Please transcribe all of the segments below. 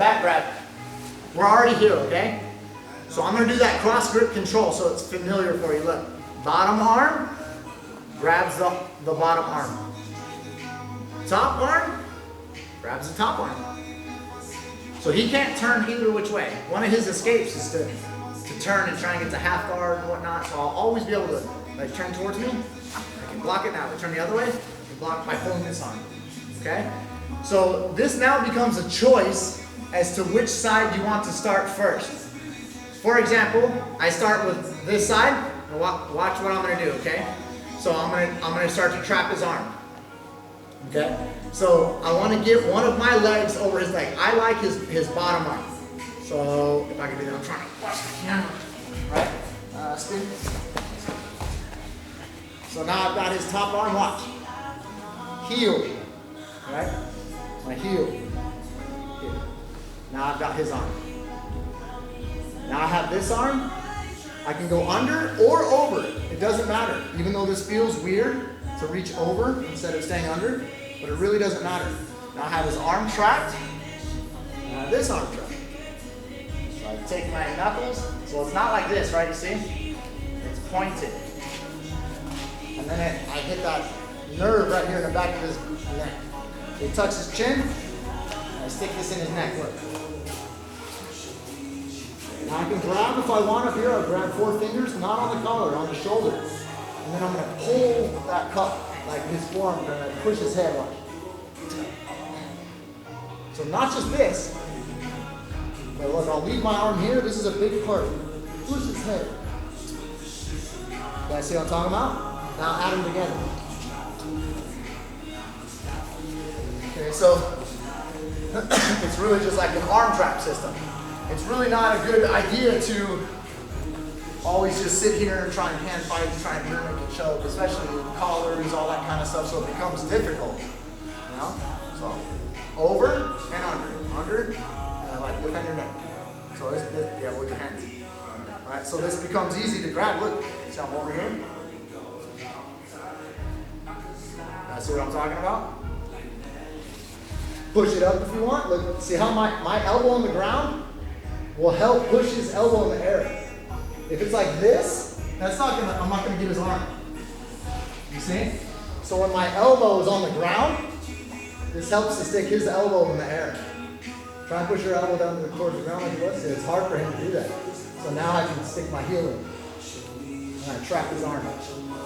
Back grab. We're already here, okay? So I'm going to do that cross grip control so it's familiar for you. Look, bottom arm grabs the bottom arm. Top arm grabs the top arm. So he can't turn either which way. One of his escapes is to turn and try and get to half guard and whatnot. So I'll always be able to like turn towards me. I can block it now. I turn the other way. I can block by pulling this arm. Okay? So this now becomes a choice as to which side you want to start first. For example, I start with this side, and watch what I'm going to do, okay? So I'm going to start to trap his arm, okay? So I want to get one of my legs over his leg. I like his bottom arm. So if I can do that, I'm trying to watch the camera, right? Spin. So now I've got his top arm, watch. Heel, right? My heel. Here. Now I've got his arm. Now I have this arm. I can go under or over. It doesn't matter. Even though this feels weird to reach over instead of staying under, but it really doesn't matter. Now I have his arm trapped. And I have this arm trapped. So I take my knuckles. So it's not like this, right? You see? It's pointed. And then I hit that nerve right here in the back of his neck. He tucks his chin. And I stick this in his neck. Look. Now I can grab if I want up here. I'll grab 4 fingers, not on the collar, on the shoulder. And then I'm going to pull that cup, like his forearm, and I push his head up. So not just this, but look, I'll leave my arm here. This is a big part. Push his head. You guys see what I'm talking about? Now add them together. Okay, so it's really just like an arm trap system. It's really not a good idea to always just sit here and try and hand fight and try and rear naked choke, especially with collars, all that kind of stuff, so it becomes difficult. You know? So over and under, and like defend your neck. So yeah, with your hands. Alright, so this becomes easy to grab. Look, see I'm over here. Guys see what I'm talking about? Push it up if you want. Look, see how my elbow on the ground will help push his elbow in the air. If it's like this, I'm not gonna get his arm. You see? So when my elbow is on the ground, this helps to stick his elbow in the air. Try and push your elbow down towards the ground like it was. It's hard for him to do that. So now I can stick my heel in. And I trap his arm.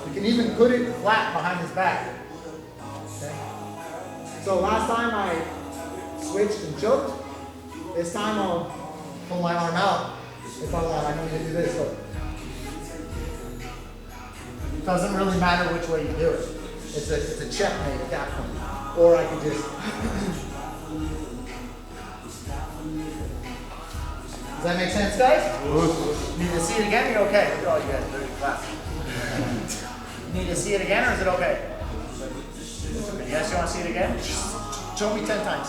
You can even put it flat behind his back. Okay? So last time I switched and choked. This time I'll pull my arm out if I want. I need to do this. Look. It doesn't really matter which way you do it. It's a checkmate at that point. Or I could just. Does that make sense, guys? Need to see it again? You're okay. Look at all you guys dirty class. Need to see it again, or is it okay? Okay. Yes, you want to see it again? Show me 10 times.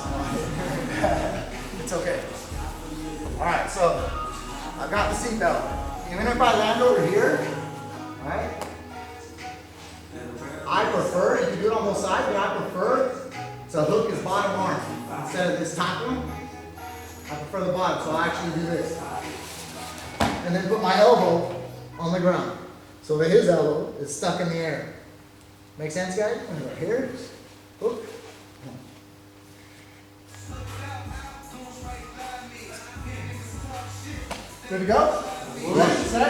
It's okay. Alright, so I've got the seatbelt. Even if I land over here, alright, I prefer, you can do it on both sides, but I prefer to hook his bottom arm instead of this top one. I prefer the bottom, so I actually do this. And then put my elbow on the ground so that his elbow is stuck in the air. Make sense, guys? Right here, hook. Good to go? Set